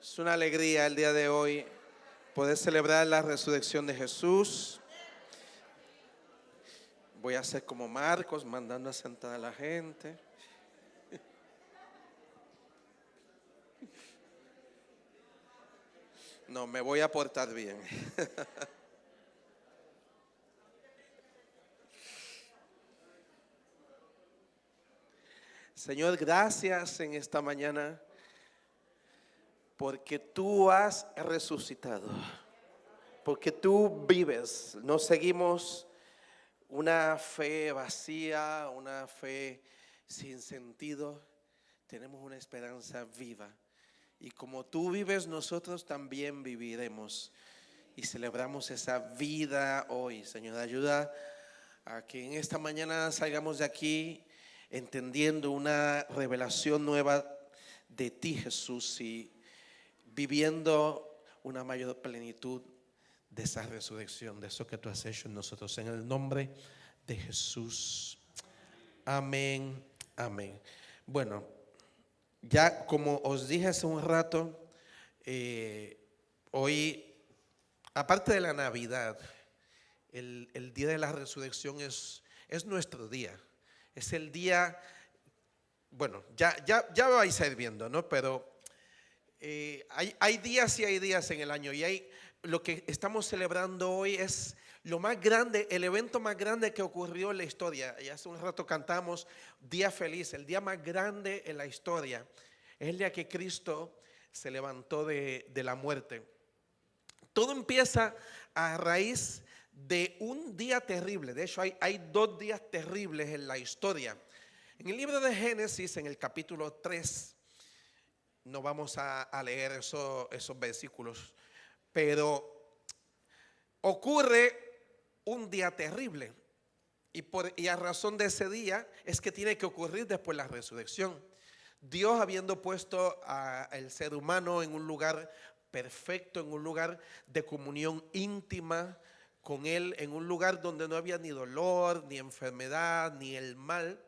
Es una alegría el día de hoy poder celebrar la resurrección de Jesús. Voy a hacer como Marcos, mandando a sentar a la gente. No, me voy a portar bien. Señor, gracias en esta mañana porque tú has resucitado, porque tú vives. No seguimos una fe vacía, una fe sin sentido. Tenemos una esperanza viva. Y como tú vives, nosotros también viviremos. Y celebramos esa vida hoy. Señor, ayuda a que en esta mañana salgamos de aquí entendiendo una revelación nueva de ti, Jesús, y viviendo una mayor plenitud de esa resurrección, de eso que tú has hecho en nosotros. En el nombre de Jesús. Amén, amén. Bueno, ya como os dije hace un rato, hoy, aparte de la Navidad, el día de la resurrección es nuestro día. Es el día, bueno, ya vais a ir viendo, ¿no? Pero hay días y hay días en el año. Y lo que estamos celebrando hoy es lo más grande, el evento más grande que ocurrió en la historia. Y hace un rato cantamos Día Feliz, el día más grande en la historia. Es el día que Cristo se levantó de la muerte. Todo empieza a raíz de un día terrible. De hecho, hay dos días terribles en la historia. En el libro de Génesis, en el capítulo 3, no vamos a leer esos versículos, pero ocurre un día terrible. Y a razón de ese día es que tiene que ocurrir después la resurrección. Dios, habiendo puesto al ser humano en un lugar perfecto, en un lugar de comunión íntima con Él, en un lugar donde no había ni dolor, ni enfermedad, ni el mal.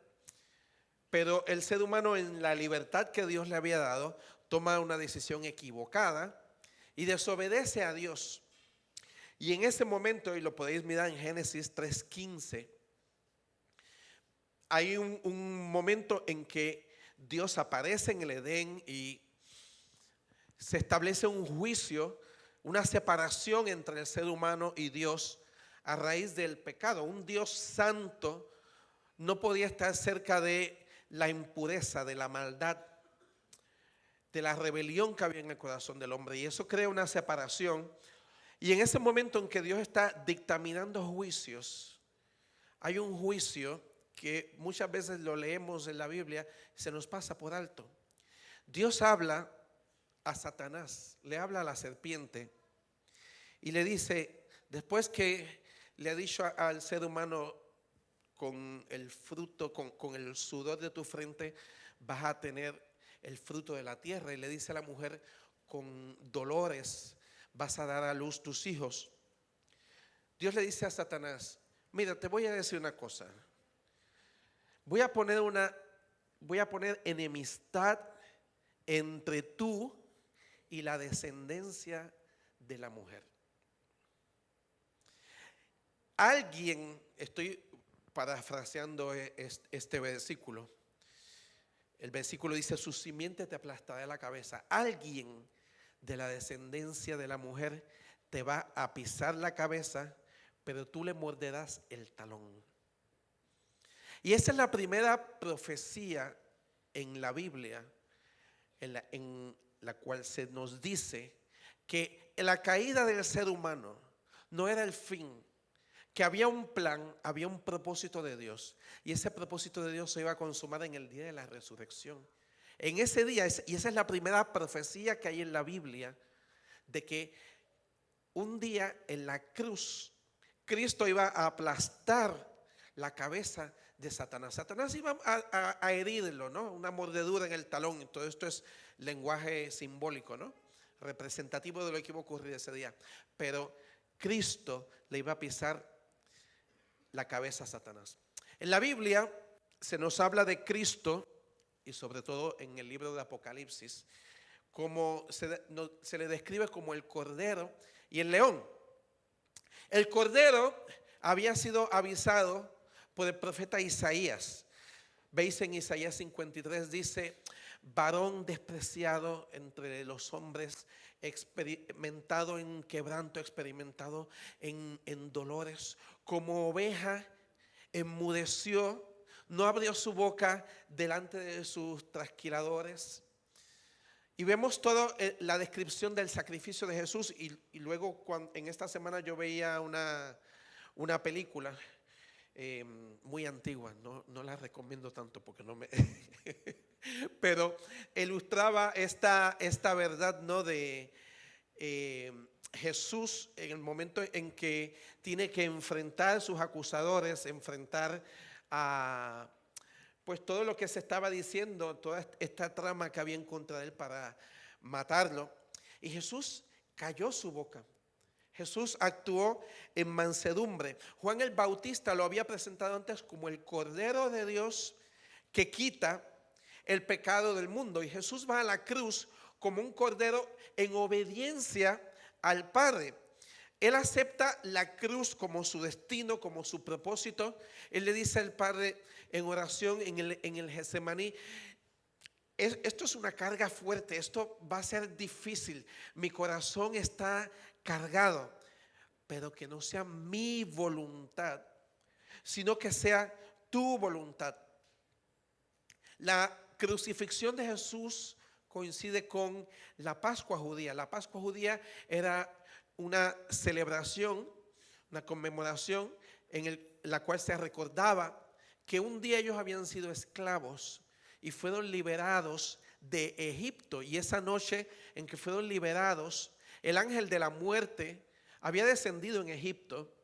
Pero el ser humano, en la libertad que Dios le había dado, toma una decisión equivocada y desobedece a Dios. Y en ese momento, y lo podéis mirar en Génesis 3:15, hay un momento en que Dios aparece en el Edén y se establece un juicio, una separación entre el ser humano y Dios a raíz del pecado. Un Dios santo no podía estar cerca de la impureza, de la maldad, de la rebelión que había en el corazón del hombre, y eso crea una separación. Y en ese momento en que Dios está dictaminando juicios, hay un juicio que muchas veces lo leemos en la Biblia y se nos pasa por alto. Dios habla a Satanás, le habla a la serpiente y le dice, después que le ha dicho al ser humano, con el fruto, con el sudor de tu frente vas a tener el fruto de la tierra, y le dice a la mujer, con dolores vas a dar a luz tus hijos. Dios le dice a Satanás, mira, te voy a decir una cosa, voy a poner enemistad entre tú y la descendencia de la mujer. Alguien, estoy parafraseando este versículo. El versículo dice, su simiente te aplastará la cabeza. Alguien de la descendencia de la mujer te va a pisar la cabeza, pero tú le morderás el talón. Y esa es la primera profecía en la Biblia en la cual se nos dice que la caída del ser humano no era el fin, que había un plan, había un propósito de Dios, y ese propósito de Dios se iba a consumar en el día de la resurrección. En ese día, y esa es la primera profecía que hay en la Biblia, de que un día en la cruz Cristo iba a aplastar la cabeza de Satanás. Satanás iba a herirlo, ¿no? Una mordedura en el talón. Y todo esto es lenguaje simbólico, ¿no? Representativo de lo que iba a ocurrir ese día. Pero Cristo le iba a pisar la cabeza a Satanás. En la Biblia se nos habla de Cristo, y sobre todo en el libro de Apocalipsis, como se le describe como el cordero y el león. El cordero había sido avisado por el profeta Isaías. Veis en Isaías 53, dice: varón despreciado entre los hombres, experimentado en quebranto, experimentado en dolores, como oveja enmudeció, no abrió su boca delante de sus trasquiladores. Y vemos toda la descripción del sacrificio de Jesús. Y luego en esta semana yo veía una película muy antigua, no la recomiendo tanto porque no me pero ilustraba esta verdad, ¿no? De Jesús en el momento en que tiene que enfrentar a sus acusadores, enfrentar a pues todo lo que se estaba diciendo, toda esta trama que había en contra de él para matarlo. Y Jesús calló su boca. Jesús actuó en mansedumbre. Juan el Bautista lo había presentado antes como el Cordero de Dios que quita el pecado del mundo. Y Jesús va a la cruz como un cordero en obediencia al Padre. Él acepta la cruz como su destino, como su propósito. Él le dice al Padre en oración en el Getsemaní: esto es una carga fuerte, esto va a ser difícil, mi corazón está cargado, pero que no sea mi voluntad, sino que sea tu voluntad. La crucifixión de Jesús coincide con la Pascua judía. La Pascua judía era una celebración, una conmemoración en la cual se recordaba que un día ellos habían sido esclavos y fueron liberados de Egipto. Y esa noche en que fueron liberados, el ángel de la muerte había descendido en Egipto.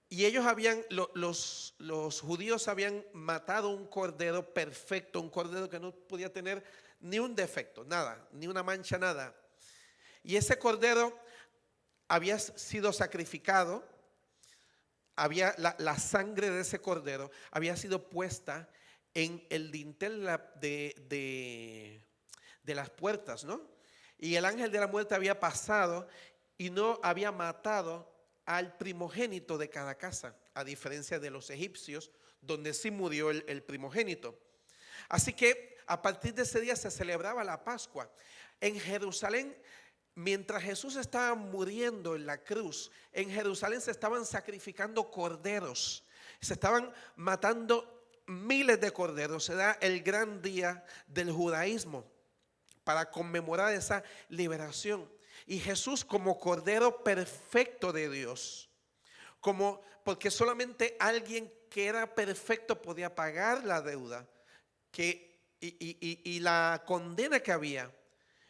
Y ellos los judíos habían matado un cordero perfecto, un cordero que no podía tener ni un defecto, nada, ni una mancha, nada. Y ese cordero había sido sacrificado, había la sangre de ese cordero había sido puesta en el dintel de las puertas, ¿no? Y el ángel de la muerte había pasado y no había matado al primogénito de cada casa, a diferencia de los egipcios, donde sí murió el primogénito. Así que a partir de ese día se celebraba la Pascua. En Jerusalén, mientras Jesús estaba muriendo en la cruz, en Jerusalén se estaban sacrificando corderos, se estaban matando miles de corderos. Era el gran día del judaísmo para conmemorar esa liberación. Y Jesús, como cordero perfecto de Dios, porque solamente alguien que era perfecto podía pagar la deuda y la condena que había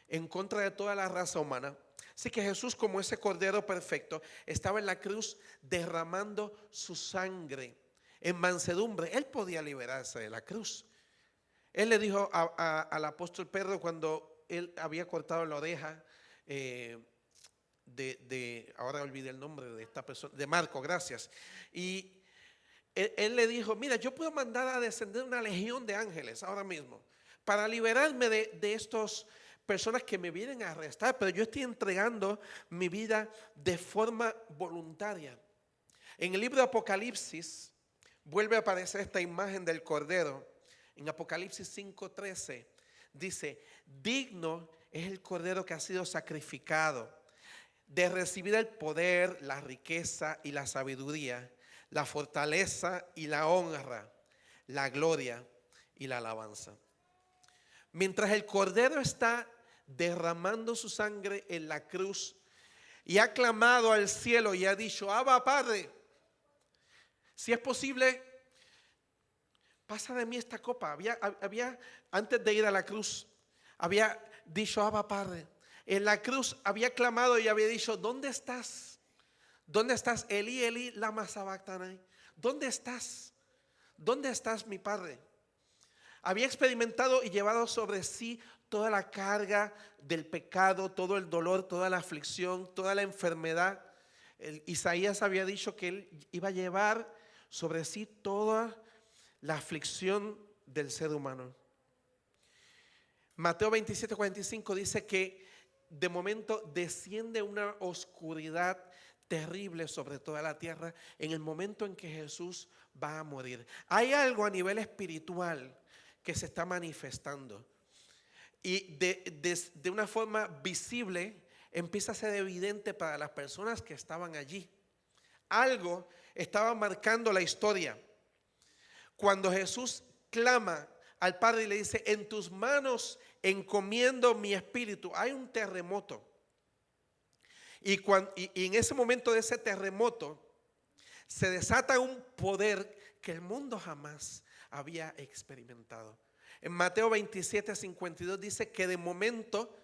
en contra de toda la raza humana. Así que Jesús, como ese cordero perfecto, estaba en la cruz derramando su sangre en mansedumbre. Él podía liberarse de la cruz. Él le dijo al apóstol Pedro, cuando él había cortado la oreja ahora olvidé el nombre de esta persona, de Marco, gracias. Y él le dijo: mira, yo puedo mandar a descender una legión de ángeles ahora mismo para liberarme de estos personas que me vienen a arrestar, pero yo estoy entregando mi vida de forma voluntaria. En el libro de Apocalipsis vuelve a aparecer esta imagen del cordero. En Apocalipsis 5:13 dice: digno es el cordero que ha sido sacrificado de recibir el poder, la riqueza y la sabiduría, la fortaleza y la honra, la gloria y la alabanza. Mientras el cordero está derramando su sangre en la cruz y ha clamado al cielo y ha dicho: Abba, Padre, si es posible, pasa de mí esta copa. Había antes de ir a la cruz, había dicho: Abba, Padre. En la cruz había clamado y había dicho: ¿dónde estás? ¿Dónde estás? Elí, Elí, lama sabactani. ¿Dónde estás? ¿Dónde estás, mi Padre? Había experimentado y llevado sobre sí toda la carga del pecado, todo el dolor, toda la aflicción, toda la enfermedad. Isaías había dicho que él iba a llevar sobre sí toda la aflicción del ser humano. Mateo 27:45 dice que de momento desciende una oscuridad terrible sobre toda la tierra en el momento en que Jesús va a morir. Hay algo a nivel espiritual que se está manifestando y de una forma visible empieza a ser evidente para las personas que estaban allí. Algo estaba marcando la historia. Cuando Jesús clama al Padre y le dice: en tus manos encomiendo mi espíritu, hay un terremoto. Y en ese momento de ese terremoto se desata un poder que el mundo jamás había experimentado. En Mateo 27:52 dice que de momento,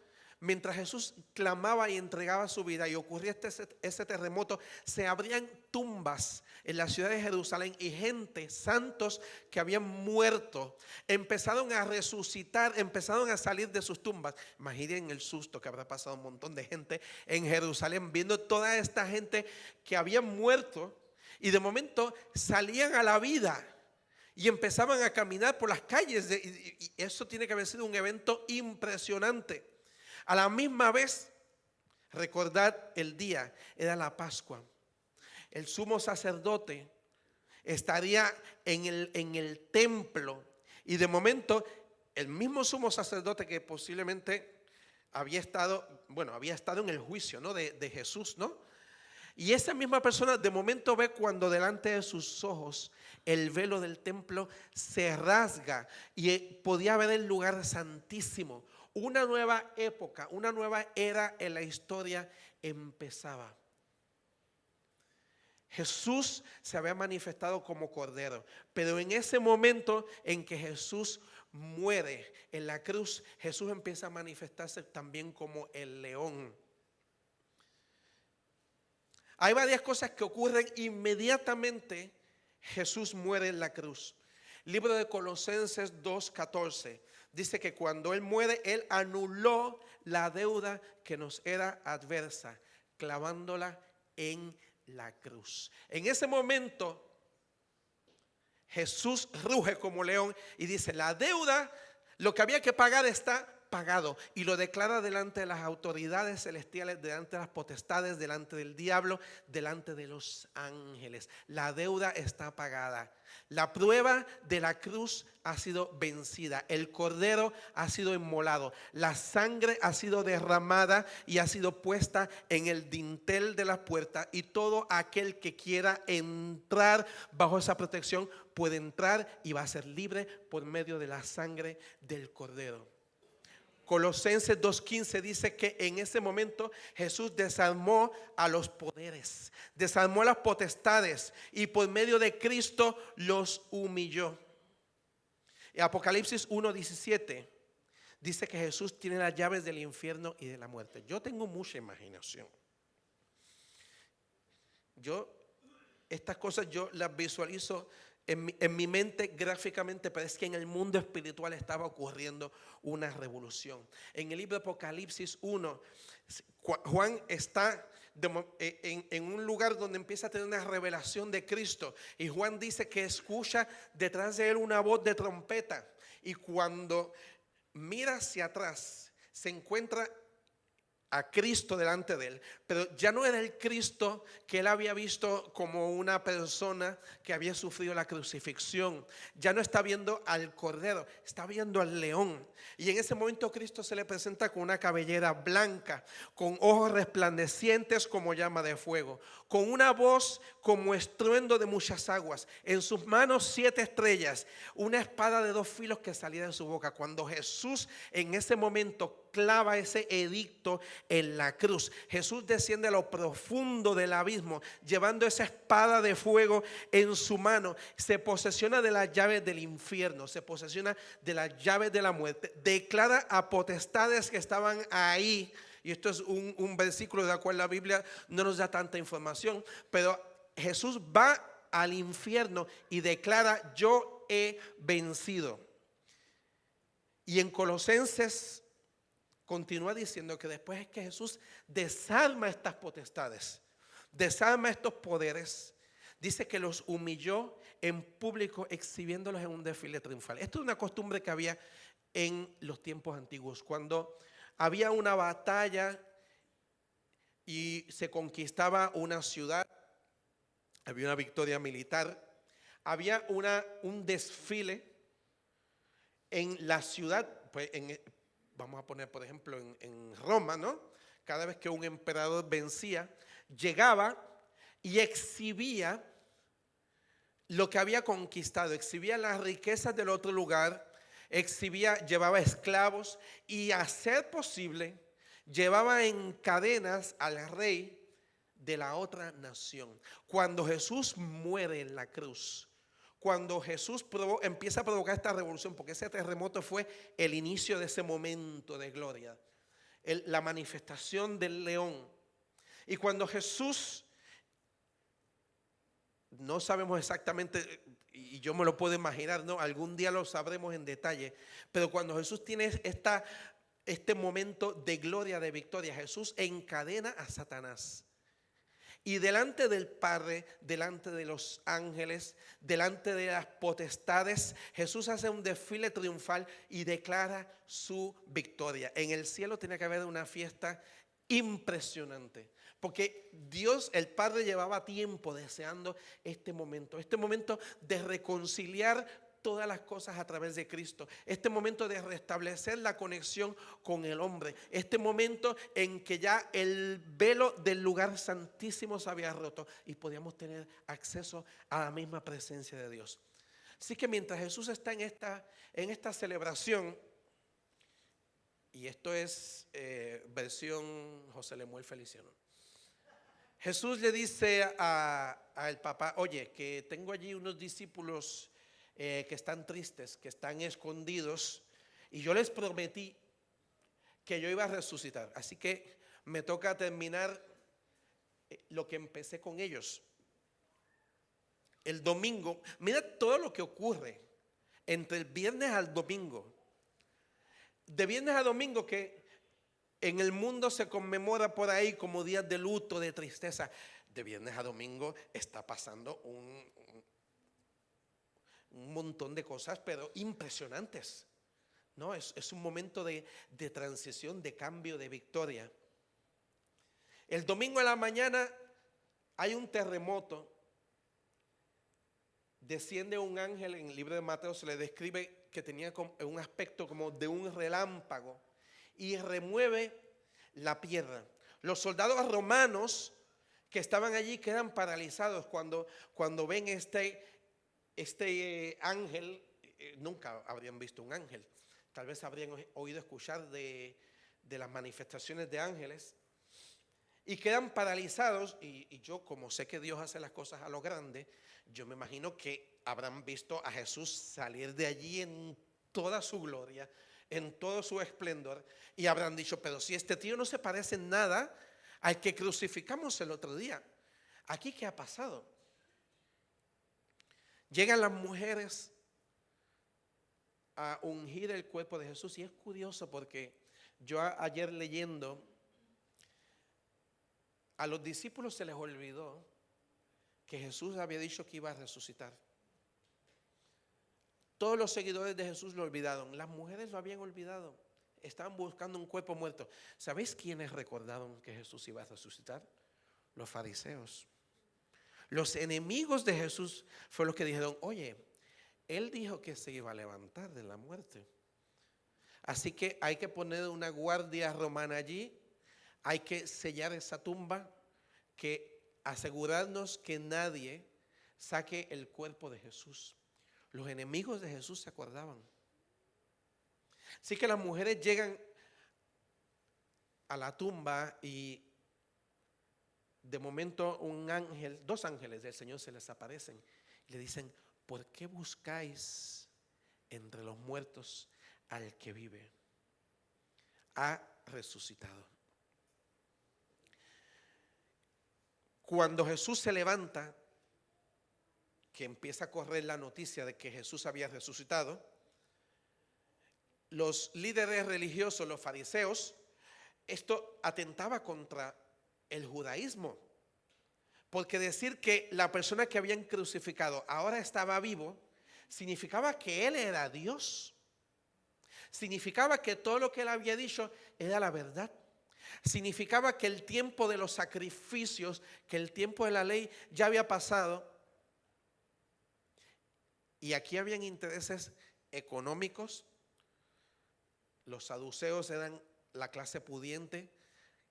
mientras Jesús clamaba y entregaba su vida y ocurría ese terremoto, se abrían tumbas en la ciudad de Jerusalén y gente, santos que habían muerto, empezaron a resucitar, empezaron a salir de sus tumbas. Imaginen el susto que habrá pasado un montón de gente en Jerusalén viendo toda esta gente que había muerto y de momento salían a la vida y empezaban a caminar por las calles y eso tiene que haber sido un evento impresionante. A la misma vez, recordad el día, era la Pascua. El sumo sacerdote estaría en el templo y de momento el mismo sumo sacerdote que posiblemente había estado en el juicio, ¿no? de Jesús, ¿no? Y esa misma persona de momento ve cuando delante de sus ojos el velo del templo se rasga y podía ver el lugar santísimo. Una nueva época, una nueva era en la historia empezaba. Jesús se había manifestado como Cordero, pero en ese momento en que Jesús muere en la cruz, Jesús empieza a manifestarse también como el león. Hay varias cosas que ocurren inmediatamente. Jesús muere en la cruz. Libro de Colosenses 2:14 dice que cuando Él muere, Él anuló la deuda que nos era adversa, clavándola en la cruz. En ese momento Jesús ruge como león y dice: la deuda, lo que había que pagar está pagado, y lo declara delante de las autoridades celestiales, delante de las potestades, delante del diablo, delante de los ángeles. La deuda está pagada. La prueba de la cruz ha sido vencida. El cordero ha sido inmolado. La sangre ha sido derramada y ha sido puesta en el dintel de la puerta, y todo aquel que quiera entrar bajo esa protección puede entrar y va a ser libre por medio de la sangre del cordero. Colosenses 2:15 dice que en ese momento Jesús desarmó a los poderes, desarmó a las potestades y por medio de Cristo los humilló. En Apocalipsis 1:17 dice que Jesús tiene las llaves del infierno y de la muerte. Yo tengo mucha imaginación. Estas cosas yo las visualizo en mi mente gráficamente, pero es que en el mundo espiritual estaba ocurriendo una revolución. En el libro de Apocalipsis 1, Juan está en un lugar donde empieza a tener una revelación de Cristo, y Juan dice que escucha detrás de él una voz de trompeta, y cuando mira hacia atrás se encuentra a Cristo delante de él, pero ya no era el Cristo que él había visto como una persona que había sufrido la crucifixión. Ya no está viendo al cordero, está viendo al león. Y en ese momento Cristo se le presenta con una cabellera blanca, con ojos resplandecientes como llama de fuego, con una voz como estruendo de muchas aguas, en sus manos 7 estrellas, una espada de 2 filos que salía de su boca. Cuando Jesús en ese momento clava ese edicto en la cruz, Jesús desciende a lo profundo del abismo llevando esa espada de fuego en su mano. Se posesiona de las llaves del infierno, se posesiona de las llaves de la muerte, declara a potestades que estaban ahí. Y esto es un versículo de la cual la Biblia no nos da tanta información, pero Jesús va al infierno y declara: yo he vencido. Y en Colosenses continúa diciendo que después es que Jesús desarma estas potestades, desarma estos poderes, dice que los humilló en público exhibiéndolos en un desfile triunfal. Esto es una costumbre que había en los tiempos antiguos, cuando había una batalla y se conquistaba una ciudad, había una victoria militar, había un desfile en la ciudad, pues vamos a poner por ejemplo en Roma, ¿no? Cada vez que un emperador vencía, llegaba y exhibía lo que había conquistado, exhibía las riquezas del otro lugar, llevaba esclavos y a ser posible, llevaba en cadenas al rey de la otra nación. Cuando Jesús muere en la cruz, cuando Jesús empieza a provocar esta revolución, porque ese terremoto fue el inicio de ese momento de gloria, la manifestación del león. Y cuando Jesús, no sabemos exactamente, y yo me lo puedo imaginar, ¿no? Algún día lo sabremos en detalle, pero cuando Jesús tiene este momento de gloria, de victoria, Jesús encadena a Satanás. Y delante del Padre, delante de los ángeles, delante de las potestades, Jesús hace un desfile triunfal y declara su victoria. En el cielo tiene que haber una fiesta impresionante, porque Dios, el Padre, llevaba tiempo deseando este momento de reconciliar todas las cosas a través de Cristo, este momento de restablecer la conexión con el hombre, este momento en que ya el velo del lugar santísimo se había roto y podíamos tener acceso a la misma presencia de Dios. Así que mientras Jesús está en esta celebración, y esto es versión José Lemuel Feliciano, Jesús le dice al papá: oye, que tengo allí unos discípulos que están tristes, que están escondidos, y yo les prometí que yo iba a resucitar, así que me toca terminar lo que empecé con ellos. El domingo, mira todo lo que ocurre entre el viernes al domingo. De viernes a domingo, que en el mundo se conmemora por ahí como días de luto, de tristeza, de viernes a domingo está pasando un montón de cosas, pero impresionantes, ¿no? Es un momento de transición, de cambio, de victoria. El domingo en la mañana hay un terremoto, desciende un ángel. En el libro de Mateo se le describe que tenía un aspecto como de un relámpago y remueve la piedra. Los soldados romanos que estaban allí quedan paralizados cuando ven este ángel. Nunca habrían visto un ángel, tal vez habrían oído escuchar de las manifestaciones de ángeles, y quedan paralizados. Y yo, como sé que Dios hace las cosas a lo grande, yo me imagino que habrán visto a Jesús salir de allí en toda su gloria, en todo su esplendor, y habrán dicho: pero si este tío no se parece en nada al que crucificamos el otro día, ¿aquí qué ha pasado? Llegan las mujeres a ungir el cuerpo de Jesús, y es curioso porque yo ayer leyendo, a los discípulos se les olvidó que Jesús había dicho que iba a resucitar. Todos los seguidores de Jesús lo olvidaron, las mujeres lo habían olvidado, estaban buscando un cuerpo muerto. ¿Sabéis quiénes recordaron que Jesús iba a resucitar? Los fariseos. Los enemigos de Jesús fueron los que dijeron: oye, él dijo que se iba a levantar de la muerte, así que hay que poner una guardia romana allí, hay que sellar esa tumba, que asegurarnos que nadie saque el cuerpo de Jesús. Los enemigos de Jesús se acordaban. Así que las mujeres llegan a la tumba y de momento dos ángeles del Señor se les aparecen y le dicen: ¿por qué buscáis entre los muertos al que vive? Ha resucitado. Cuando Jesús se levanta, que empieza a correr la noticia de que Jesús había resucitado, los líderes religiosos, los fariseos, esto atentaba contra el judaísmo, porque decir que la persona que habían crucificado ahora estaba vivo significaba que él era Dios. Significaba que todo lo que él había dicho era la verdad. Significaba que el tiempo de los sacrificios, que el tiempo de la ley ya había pasado. Y aquí habían intereses económicos. Los saduceos eran la clase pudiente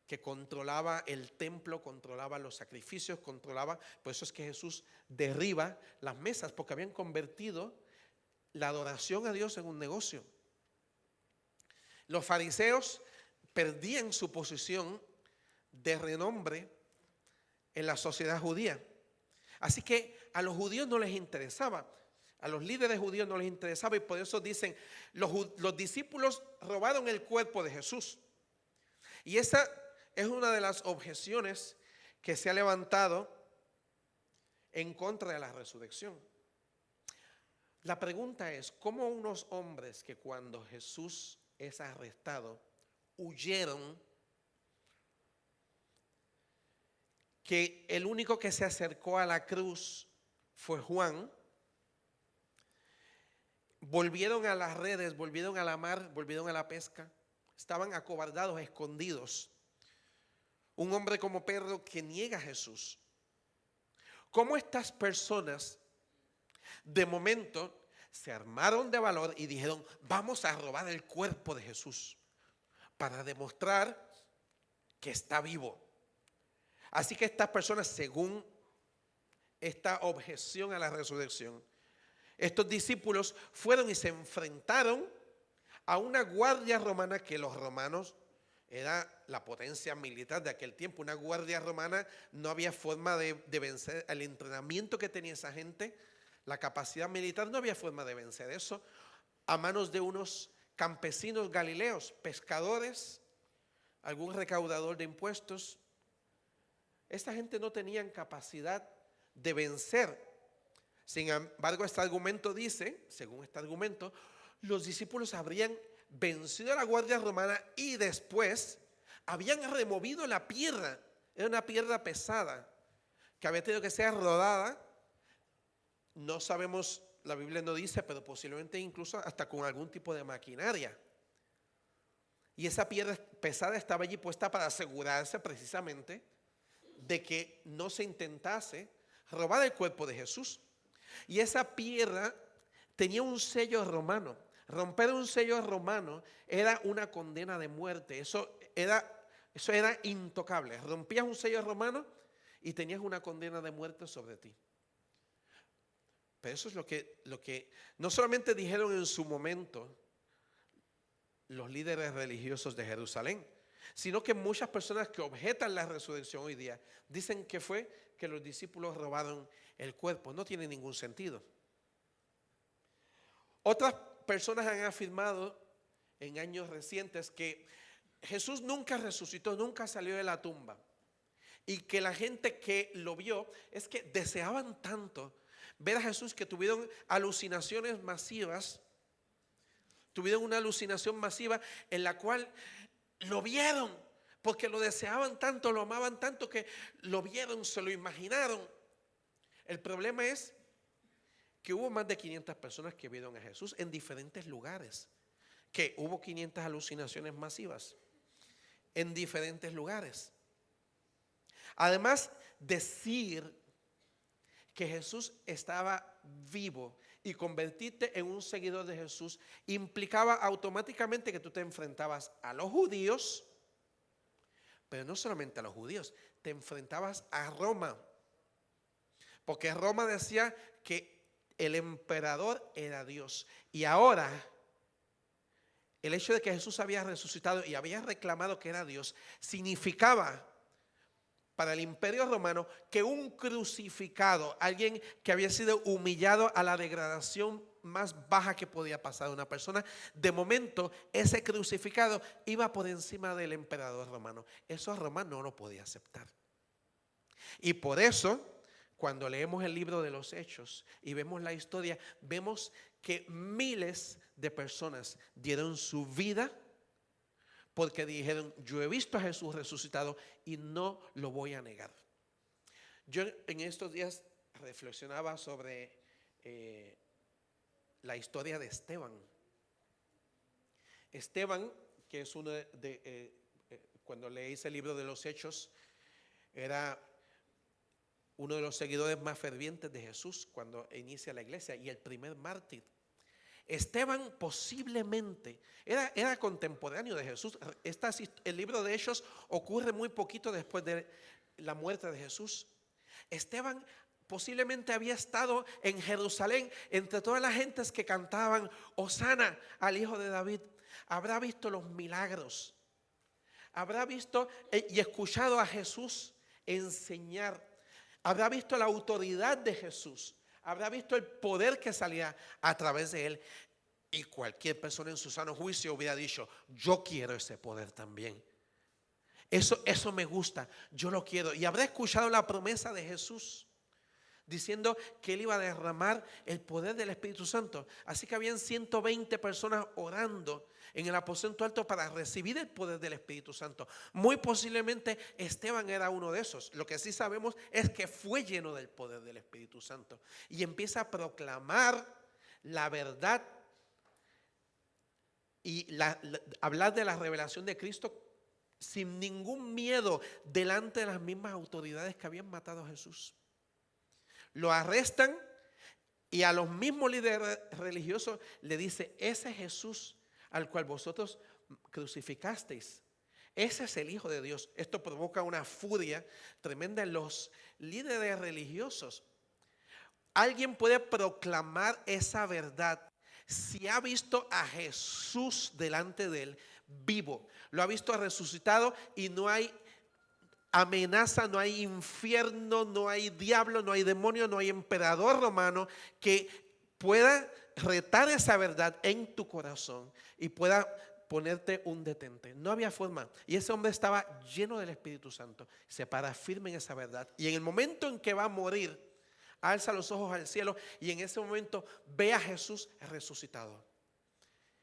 que controlaba el templo, controlaba los sacrificios, controlaba. Por eso es que Jesús derriba las mesas, porque habían convertido la adoración a Dios en un negocio. Los fariseos perdían su posición de renombre en la sociedad judía. Así que a los judíos no les interesaba, a los líderes judíos no les interesaba, y por eso dicen, los discípulos robaron el cuerpo de Jesús. Y esa es una de las objeciones que se ha levantado en contra de la resurrección. La pregunta es, ¿cómo unos hombres que cuando Jesús es arrestado huyeron, que el único que se acercó a la cruz fue Juan, volvieron a las redes, volvieron a la mar, volvieron a la pesca, estaban acobardados, escondidos? Un hombre como Pedro que niega a Jesús. ¿Cómo estas personas de momento se armaron de valor y dijeron, vamos a robar el cuerpo de Jesús para demostrar que está vivo? Así que estas personas, según esta objeción a la resurrección, estos discípulos fueron y se enfrentaron a una guardia romana, que los romanos era la potencia militar de aquel tiempo. Una guardia romana, no había forma de vencer el entrenamiento que tenía esa gente, la capacidad militar, no había forma de vencer eso a manos de unos campesinos galileos, pescadores, algún recaudador de impuestos. Esta gente no tenía capacidad de vencer. Sin embargo, este argumento dice, según este argumento, los discípulos habrían vencido a la guardia romana y después habían removido la piedra. Era una piedra pesada que había tenido que ser rodada. No sabemos, la Biblia no dice, pero posiblemente incluso hasta con algún tipo de maquinaria. Y esa piedra pesada estaba allí puesta para asegurarse precisamente de que no se intentase robar el cuerpo de Jesús. Y esa piedra tenía un sello romano. Romper un sello romano era una condena de muerte. Eso era intocable. Rompías un sello romano y tenías una condena de muerte sobre ti. Pero eso es lo que no solamente dijeron en su momento los líderes religiosos de Jerusalén, sino que muchas personas que objetan la resurrección hoy día dicen que fue que los discípulos robaron el cuerpo. No tiene ningún sentido. Otras personas han afirmado en años recientes que Jesús nunca resucitó, nunca salió de la tumba, y que la gente que lo vio es que deseaban tanto ver a Jesús que tuvieron alucinaciones masivas. Tuvieron una alucinación masiva en la cual lo vieron, porque lo deseaban tanto, lo amaban tanto, que lo vieron, se lo imaginaron. El problema es que hubo más de 500 personas que vieron a Jesús en diferentes lugares, que hubo 500 alucinaciones masivas en diferentes lugares. Además, decir que Jesús estaba vivo y convertirte en un seguidor de Jesús implicaba automáticamente que tú te enfrentabas a los judíos, pero no solamente a los judíos, te enfrentabas a Roma, porque Roma decía que el emperador era Dios. Y ahora el hecho de que Jesús había resucitado y había reclamado que era Dios significaba para el imperio romano que un crucificado, alguien que había sido humillado a la degradación más baja que podía pasar una persona, de momento ese crucificado iba por encima del emperador romano. Eso Roma no lo podía aceptar. Y por eso, cuando leemos el libro de los Hechos y vemos la historia, vemos que miles de personas dieron su vida porque dijeron, yo he visto a Jesús resucitado y no lo voy a negar. Yo en estos días reflexionaba sobre la historia de Esteban. Esteban, que es uno cuando leéis el libro de los Hechos, era uno de los seguidores más fervientes de Jesús cuando inicia la iglesia y el primer mártir. Esteban posiblemente era contemporáneo de Jesús. El libro de Hechos ocurre muy poquito después de la muerte de Jesús. Esteban posiblemente había estado en Jerusalén entre todas las gentes que cantaban Hosana al Hijo de David. Habrá visto los milagros, habrá visto y escuchado a Jesús enseñar, habrá visto la autoridad de Jesús, habrá visto el poder que salía a través de él. Y cualquier persona en su sano juicio hubiera dicho: yo quiero ese poder también. Eso me gusta, yo lo quiero. Y habrá escuchado la promesa de Jesús diciendo que él iba a derramar el poder del Espíritu Santo. Así que habían 120 personas orando en el aposento alto para recibir el poder del Espíritu Santo. Muy posiblemente Esteban era uno de esos. Lo que sí sabemos es que fue lleno del poder del Espíritu Santo y empieza a proclamar la verdad y hablar de la revelación de Cristo sin ningún miedo delante de las mismas autoridades que habían matado a Jesús. Lo arrestan y a los mismos líderes religiosos le dice: ese Jesús al cual vosotros crucificasteis, ese es el Hijo de Dios. Esto provoca una furia tremenda en los líderes religiosos. Alguien puede proclamar esa verdad si ha visto a Jesús delante de él vivo, lo ha visto resucitado y no hay amenaza, no hay infierno, no hay diablo, no hay demonio, no hay emperador romano que pueda retar esa verdad en tu corazón y pueda ponerte un detente. No había forma. Y ese hombre estaba lleno del Espíritu Santo. Se para firme en esa verdad. Y en el momento en que va a morir, alza los ojos al cielo y en ese momento ve a Jesús resucitado.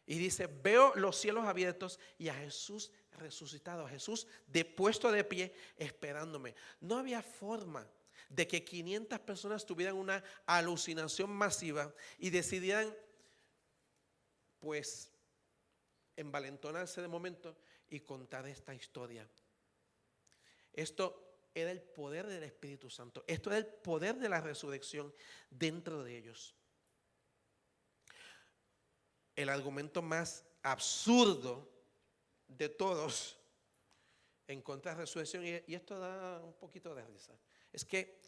Y dice: veo los cielos abiertos y a Jesús resucitado, a Jesús puesto de pie esperándome. No había forma de que 500 personas tuvieran una alucinación masiva y decidieran pues envalentonarse de momento y contar esta historia. Esto era el poder del Espíritu Santo. Esto era el poder de la resurrección dentro de ellos. El argumento más absurdo de todos en contra de la resurrección, y esto da un poquito de risa, es que,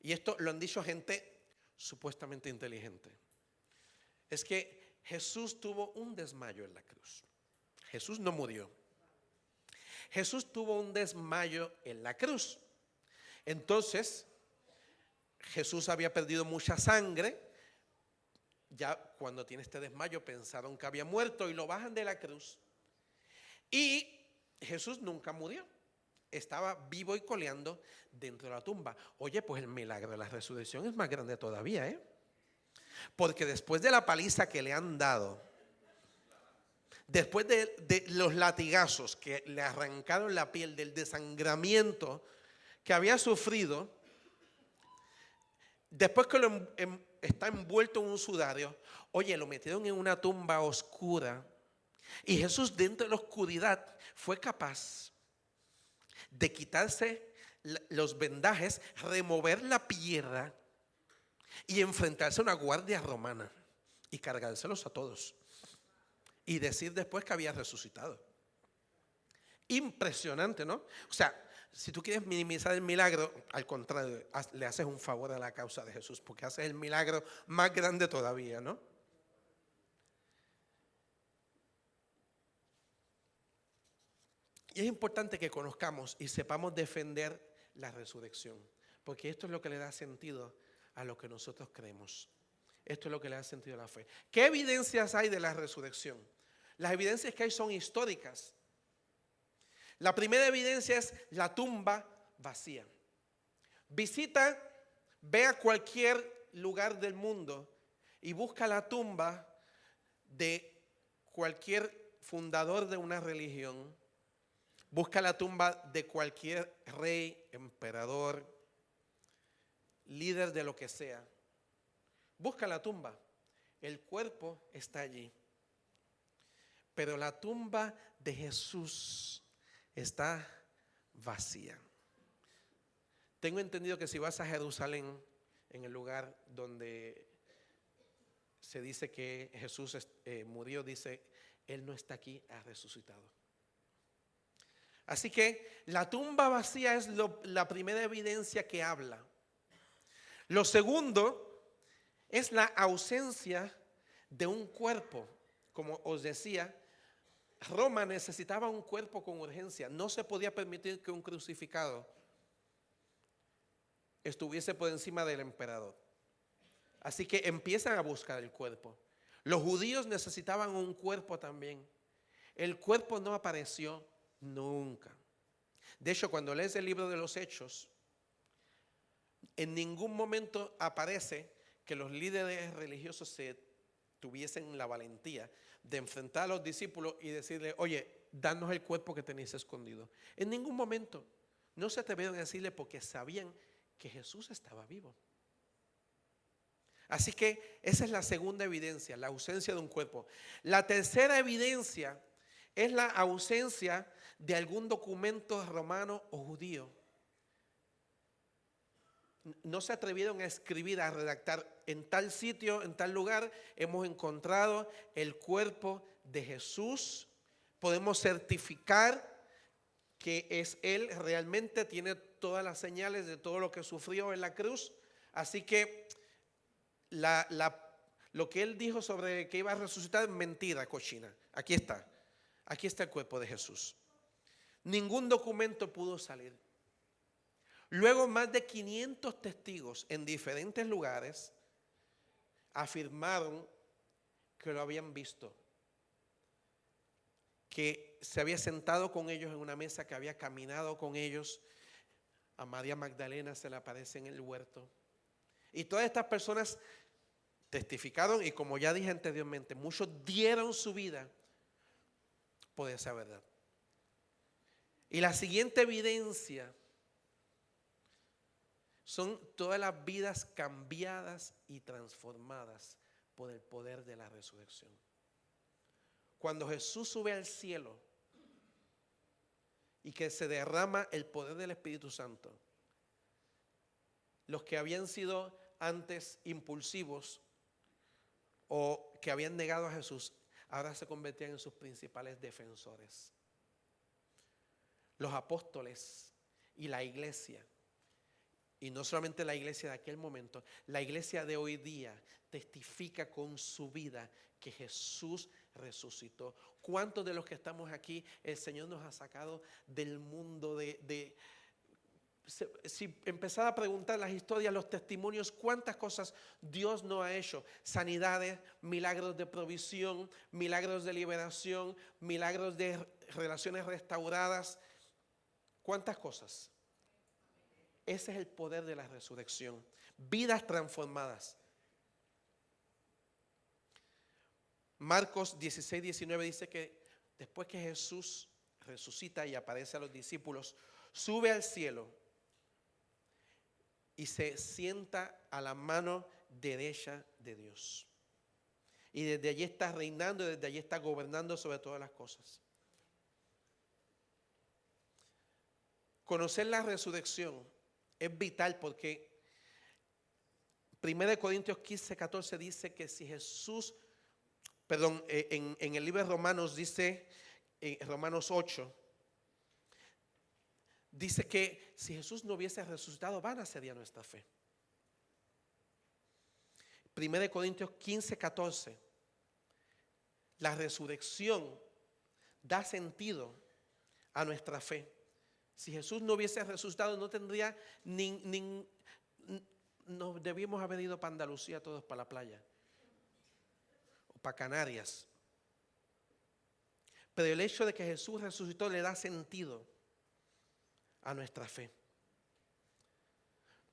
y esto lo han dicho gente supuestamente inteligente, es que Jesús tuvo un desmayo en la cruz. Jesús no murió. Jesús tuvo un desmayo en la cruz. Entonces, Jesús había perdido mucha sangre. Ya cuando tiene este desmayo pensaron que había muerto y lo bajan de la cruz. Y Jesús nunca murió. Estaba vivo y coleando dentro de la tumba. Oye, pues el milagro de la resurrección es más grande todavía, ¿eh? Porque después de la paliza que le han dado, después de los latigazos que le arrancaron la piel, del desangramiento que había sufrido, después que está envuelto en un sudario, oye, lo metieron en una tumba oscura. Y Jesús, dentro de la oscuridad, fue capaz de quitarse los vendajes, remover la piedra y enfrentarse a una guardia romana y cargárselos a todos y decir después que había resucitado. Impresionante, ¿no? O sea, si tú quieres minimizar el milagro, al contrario, le haces un favor a la causa de Jesús, porque haces el milagro más grande todavía, ¿no? Y es importante que conozcamos y sepamos defender la resurrección, porque esto es lo que le da sentido a lo que nosotros creemos. Esto es lo que le da sentido a la fe. ¿Qué evidencias hay de la resurrección? Las evidencias que hay son históricas. La primera evidencia es la tumba vacía. Ve a cualquier lugar del mundo y busca la tumba de cualquier fundador de una religión. Busca la tumba de cualquier rey, emperador, líder de lo que sea. Busca la tumba. El cuerpo está allí. pero la tumba de Jesús está vacía. Tengo entendido que si vas a Jerusalén, en el lugar donde se dice que Jesús murió, dice, Él no está aquí, ha resucitado. Así que la tumba vacía es la primera evidencia que habla. Lo segundo es la ausencia de un cuerpo. Como os decía, Roma necesitaba un cuerpo con urgencia. No se podía permitir que un crucificado estuviese por encima del emperador. Así que empiezan a buscar el cuerpo. Los judíos necesitaban un cuerpo también. El cuerpo no apareció nunca. De hecho, cuando lees el libro de los Hechos, en ningún momento aparece que los líderes religiosos tuviesen la valentía de enfrentar a los discípulos y decirle, oye, danos el cuerpo que tenéis escondido. En ningún momento no se atrevieron a decirle porque sabían que Jesús estaba vivo. Así que esa es la segunda evidencia, la ausencia de un cuerpo. La tercera evidencia es la ausencia de algún documento romano o judío. No se atrevieron a escribir, a redactar, en tal sitio, en tal lugar, hemos encontrado el cuerpo de Jesús. Podemos certificar que es Él, realmente tiene todas las señales de todo lo que sufrió en la cruz. Así que lo que Él dijo sobre que iba a resucitar es mentira, cochina. Aquí está el cuerpo de Jesús. Ningún documento pudo salir. Luego más de 500 testigos en diferentes lugares afirmaron que lo habían visto, que se había sentado con ellos en una mesa, que había caminado con ellos. A María Magdalena se le aparece en el huerto. Y todas estas personas testificaron, y como ya dije anteriormente, muchos dieron su vida por esa verdad. Y la siguiente evidencia son todas las vidas cambiadas y transformadas por el poder de la resurrección. Cuando Jesús sube al cielo y que se derrama el poder del Espíritu Santo, los que habían sido antes impulsivos o que habían negado a Jesús, ahora se convertían en sus principales defensores. Los apóstoles y la iglesia, y no solamente la iglesia de aquel momento, la iglesia de hoy día testifica con su vida que Jesús resucitó. ¿Cuántos de los que estamos aquí el Señor nos ha sacado del mundo si empezara a preguntar las historias, los testimonios, cuántas cosas Dios no ha hecho? Sanidades, milagros de provisión, milagros de liberación, milagros de relaciones restauradas. ¿Cuántas cosas? Ese es el poder de la resurrección. Vidas transformadas. Marcos 16, 19 dice que después que Jesús resucita y aparece a los discípulos, sube al cielo y se sienta a la mano derecha de Dios. Y desde allí está reinando, y desde allí está gobernando sobre todas las cosas. Conocer la resurrección es vital porque 1 Corintios 15, 14 dice que si Jesús, en el libro de Romanos dice, Romanos 8, dice que si Jesús no hubiese resucitado, vana sería nuestra fe. 1 Corintios 15, 14, la resurrección da sentido a nuestra fe. Si Jesús no hubiese resucitado, no tendría nos debíamos haber ido para Andalucía todos, para la playa o para Canarias. Pero el hecho de que Jesús resucitó le da sentido a nuestra fe.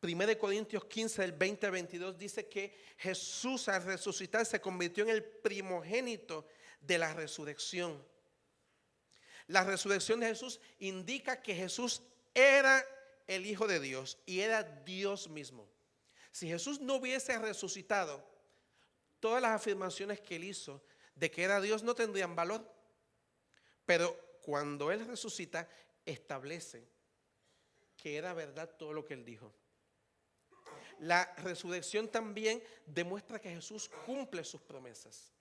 1 Corintios 15, del 20 al 22 dice que Jesús al resucitar se convirtió en el primogénito de la resurrección. La resurrección de Jesús indica que Jesús era el Hijo de Dios y era Dios mismo. Si Jesús no hubiese resucitado, todas las afirmaciones que él hizo de que era Dios no tendrían valor. Pero cuando Él resucita, establece que era verdad todo lo que Él dijo. La resurrección también demuestra que Jesús cumple sus promesas.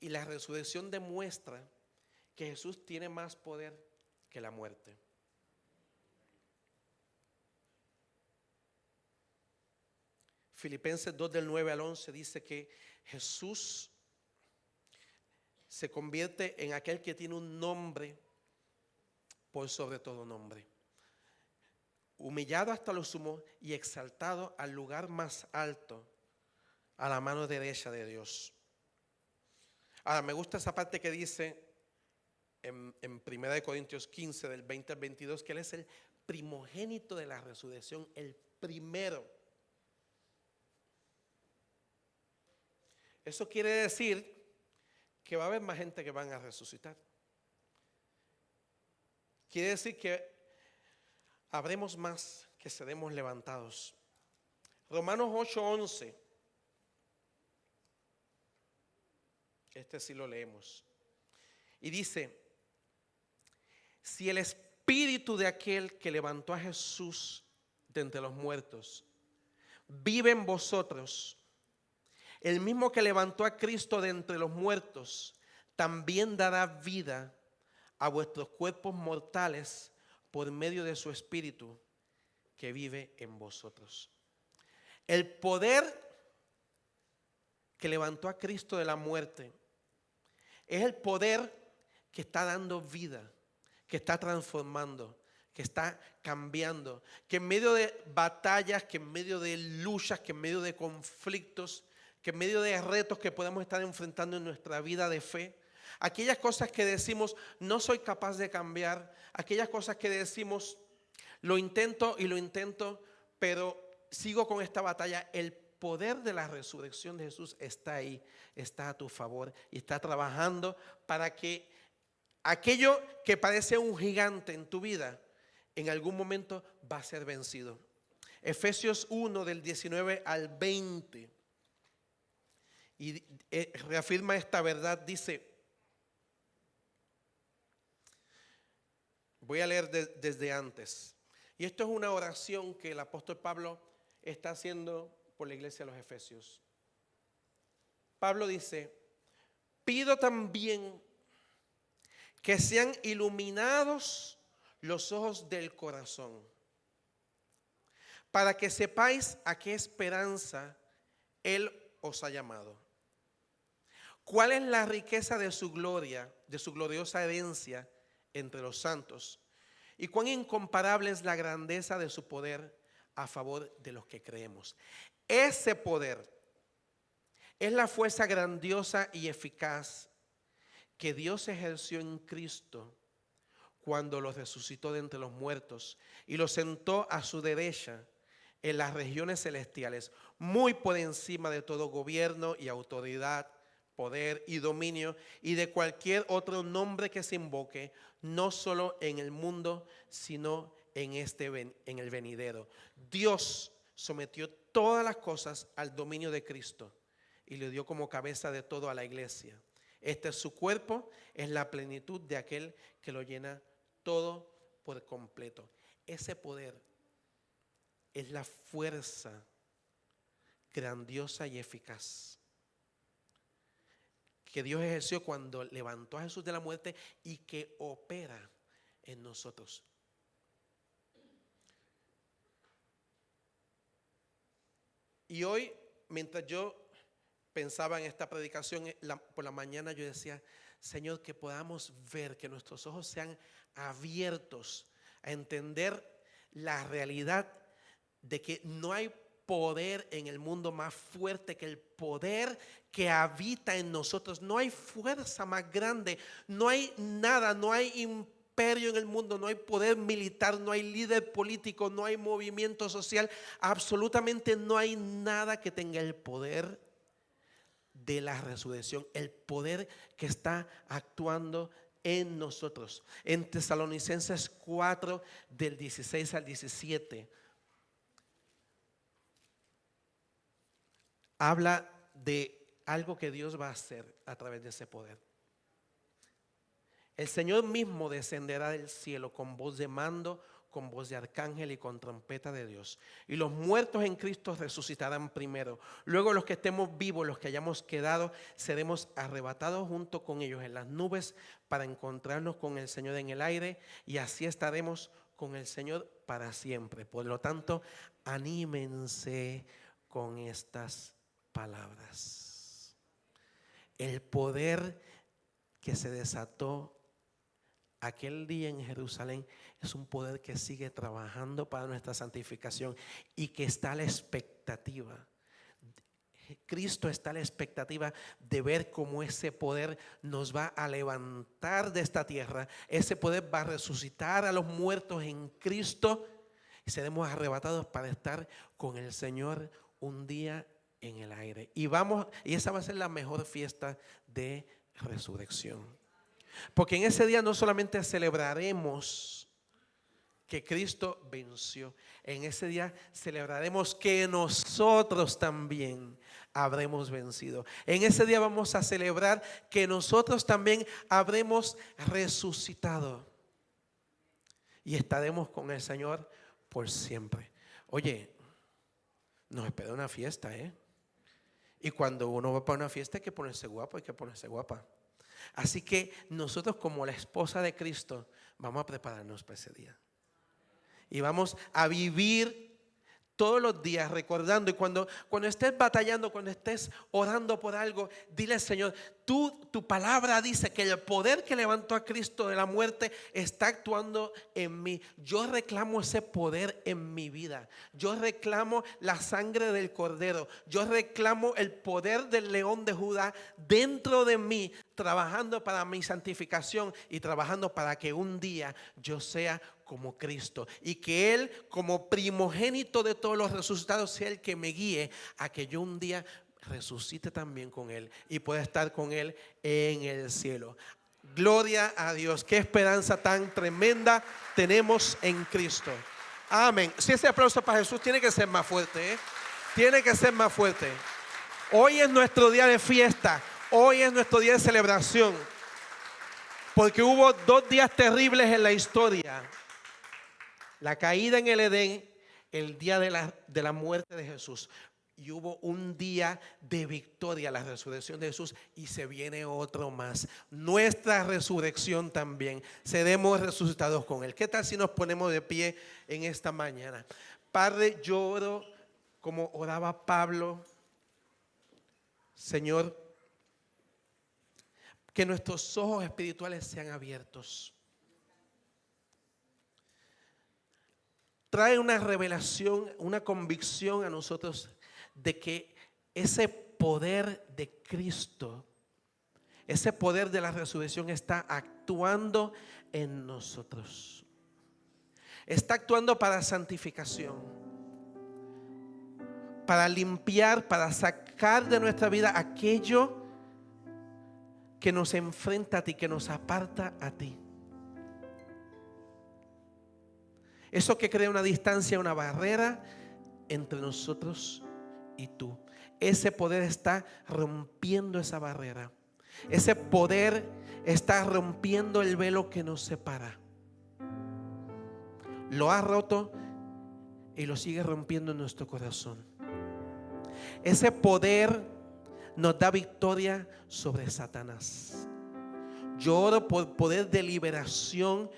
Y la resurrección demuestra que Jesús tiene más poder que la muerte. Filipenses 2 del 9 al 11 dice que Jesús se convierte en aquel que tiene un nombre por sobre todo nombre. Humillado hasta lo sumo y exaltado al lugar más alto, a la mano derecha de Dios. Ahora, me gusta esa parte que dice en 1 Corintios 15, del 20 al 22, que Él es el primogénito de la resurrección, el primero. Eso quiere decir que va a haber más gente que van a resucitar. Quiere decir que habremos más que seremos levantados. Romanos 8:11. Este sí lo leemos. Y dice: si el espíritu de aquel que levantó a Jesús de entre los muertos vive en vosotros, el mismo que levantó a Cristo de entre los muertos también dará vida a vuestros cuerpos mortales por medio de su espíritu que vive en vosotros. El poder que levantó a Cristo de la muerte es el poder que está dando vida, que está transformando, que está cambiando, que en medio de batallas, que en medio de luchas, que en medio de conflictos, que en medio de retos que podemos estar enfrentando en nuestra vida de fe, aquellas cosas que decimos no soy capaz de cambiar, aquellas cosas que decimos lo intento, pero sigo con esta batalla, el poder de la resurrección de Jesús está ahí, está a tu favor y está trabajando para que aquello que parece un gigante en tu vida, en algún momento va a ser vencido. Efesios 1 del 19 al 20 y reafirma esta verdad, dice, voy a leer desde antes. Y esto es una oración que el apóstol Pablo está haciendo por la iglesia de los Efesios. Pablo dice: pido también que sean iluminados los ojos del corazón, para que sepáis a qué esperanza Él os ha llamado, cuál es la riqueza de su gloria, de su gloriosa herencia entre los santos, y cuán incomparable es la grandeza de su poder a favor de los que creemos. Ese poder es la fuerza grandiosa y eficaz que Dios ejerció en Cristo cuando lo resucitó de entre los muertos y lo sentó a su derecha en las regiones celestiales, muy por encima de todo gobierno y autoridad, poder y dominio y de cualquier otro nombre que se invoque, no solo en el mundo, sino en el venidero. Dios sometió todas las cosas al dominio de Cristo y le dio como cabeza de todo a la iglesia. Este es su cuerpo, es la plenitud de aquel que lo llena todo por completo. Ese poder es la fuerza grandiosa y eficaz que Dios ejerció cuando levantó a Jesús de la muerte y que opera en nosotros. Y hoy, mientras yo pensaba en esta predicación por la mañana, yo decía: Señor, que podamos ver, que nuestros ojos sean abiertos a entender la realidad de que no hay poder en el mundo más fuerte que el poder que habita en nosotros. No hay fuerza más grande, no hay nada, no hay imperio en el mundo, no hay poder militar, no hay líder político, no hay movimiento social, absolutamente no hay nada que tenga el poder de la resurrección, el poder que está actuando en nosotros. En Tesalonicenses 4 del 16 al 17 habla de algo que Dios va a hacer a través de ese poder. El Señor mismo descenderá del cielo con voz de mando, con voz de arcángel y con trompeta de Dios. Y los muertos en Cristo resucitarán primero. Luego los que estemos vivos, los que hayamos quedado, seremos arrebatados junto con ellos en las nubes para encontrarnos con el Señor en el aire, y así estaremos con el Señor para siempre. Por lo tanto, anímense con estas palabras. El poder que se desató aquel día en Jerusalén es un poder que sigue trabajando para nuestra santificación y que está a la expectativa. Cristo está a la expectativa de ver cómo ese poder nos va a levantar de esta tierra. Ese poder va a resucitar a los muertos en Cristo y seremos arrebatados para estar con el Señor un día en el aire. Y esa va a ser la mejor fiesta de resurrección. Porque en ese día no solamente celebraremos que Cristo venció, en ese día celebraremos que nosotros también habremos vencido. En ese día vamos a celebrar que nosotros también habremos resucitado y estaremos con el Señor por siempre. Oye, nos espera una fiesta, y cuando uno va para una fiesta hay que ponerse guapo, hay que ponerse guapa. Así que nosotros, como la esposa de Cristo, vamos a prepararnos para ese día. Y vamos a vivir todos los días recordando. Y cuando estés batallando, cuando estés orando por algo, dile al Señor, tu palabra dice que el poder que levantó a Cristo de la muerte está actuando en mí. Yo reclamo ese poder en mi vida. Yo reclamo la sangre del Cordero. Yo reclamo el poder del León de Judá dentro de mí, trabajando para mi santificación y trabajando para que un día yo sea como Cristo, y que Él, como primogénito de todos los resucitados, sea el que me guíe a que yo un día resucite también con Él y pueda estar con Él en el cielo. Gloria a Dios. Qué esperanza tan tremenda tenemos en Cristo. Amén. Si ese aplauso para Jesús tiene que ser más fuerte, tiene que ser más fuerte. Hoy es nuestro día de fiesta. Hoy es nuestro día de celebración, porque hubo 2 días terribles en la historia: la caída en el Edén, el día de la muerte de Jesús, y hubo un día de victoria, la resurrección de Jesús, y se viene otro más, nuestra resurrección también. Seremos resucitados con Él. ¿Qué tal si nos ponemos de pie en esta mañana? Padre, yo oro como oraba Pablo. Señor, que nuestros ojos espirituales sean abiertos. Trae una revelación, una convicción a nosotros de que ese poder de Cristo, ese poder de la resurrección está actuando en nosotros. Está actuando para santificación, para limpiar, para sacar de nuestra vida aquello que nos enfrenta a ti, que nos aparta a ti. Eso que crea una distancia, una barrera entre nosotros y tú. Ese poder está rompiendo esa barrera. Ese poder está rompiendo el velo que nos separa. Lo ha roto y lo sigue rompiendo en nuestro corazón. Ese poder nos da victoria sobre Satanás. Yo oro por poder de liberación,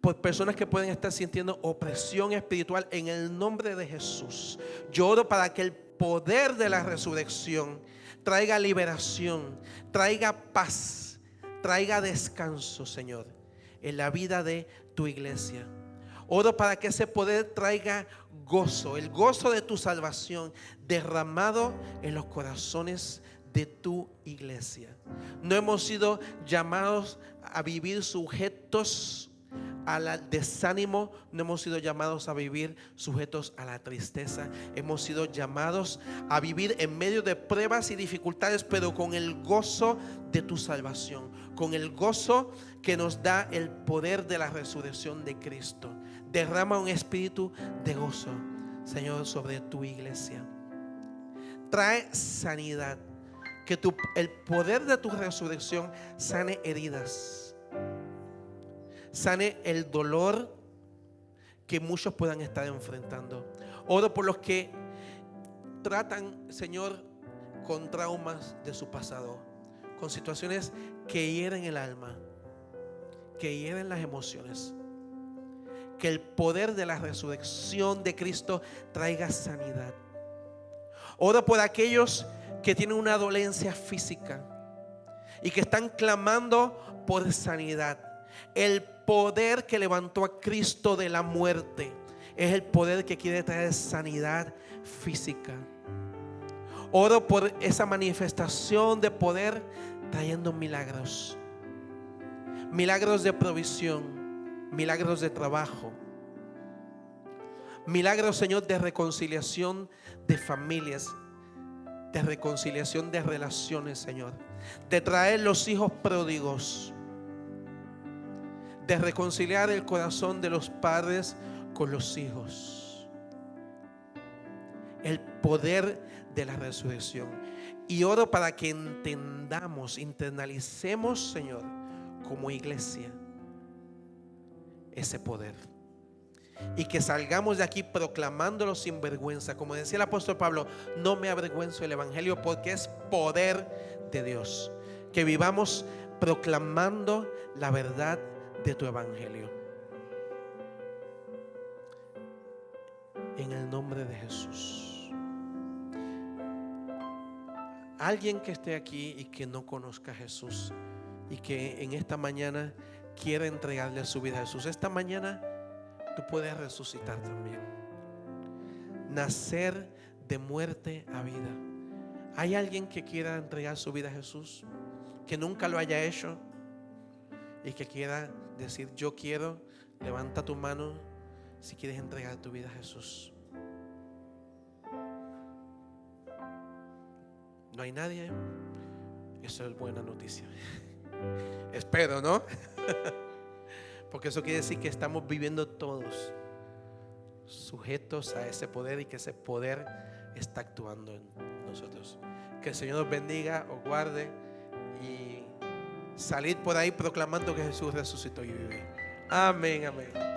por personas que pueden estar sintiendo opresión espiritual, en el nombre de Jesús. Yo oro para que el poder de la resurrección traiga liberación, traiga paz, traiga descanso, Señor, en la vida de tu iglesia. Oro para que ese poder traiga gozo, el gozo de tu salvación derramado en los corazones de tu iglesia. No hemos sido llamados a vivir sujetos al desánimo, no hemos sido llamados a vivir sujetos a la tristeza. Hemos sido llamados a vivir en medio de pruebas y dificultades, pero con el gozo de tu salvación, con el gozo que nos da el poder de la resurrección de Cristo. Derrama un espíritu de gozo, Señor, sobre tu iglesia. Trae sanidad, que el poder de tu resurrección sane heridas, sane el dolor que muchos puedan estar enfrentando. Oro por los que tratan, Señor, con traumas de su pasado, con situaciones que hieren el alma, que hieren las emociones. Que el poder de la resurrección de Cristo traiga sanidad. Oro por aquellos que tienen una dolencia física y que están clamando por sanidad. El poder que levantó a Cristo de la muerte es el poder que quiere traer sanidad física. Oro por esa manifestación de poder trayendo milagros. Milagros de provisión, milagros de trabajo, milagros, Señor, de reconciliación de familias, de reconciliación de relaciones, Señor, de traer los hijos pródigos, de reconciliar el corazón de los padres con los hijos. El poder de la resurrección. Y oro para que entendamos, internalicemos, Señor, como iglesia, ese poder. Y que salgamos de aquí proclamándolo sin vergüenza. Como decía el apóstol Pablo, no me avergüenzo del evangelio porque es poder de Dios. Que vivamos proclamando la verdad de tu evangelio. En el nombre de Jesús. Alguien que esté aquí y que no conozca a Jesús y que en esta mañana quiera entregarle su vida a Jesús. Esta mañana tú puedes resucitar también. Nacer de muerte a vida. ¿Hay alguien que quiera entregar su vida a Jesús? Que nunca lo haya hecho y que quiera decir yo quiero. Levanta tu mano si quieres entregar tu vida a Jesús. ¿No hay nadie? Eso es buena noticia. Espero, ¿no? Porque eso quiere decir que estamos viviendo todos sujetos a ese poder y que ese poder está actuando en nosotros. Que el Señor os bendiga, os guarde y salid por ahí proclamando que Jesús resucitó y vive. Amén, amén.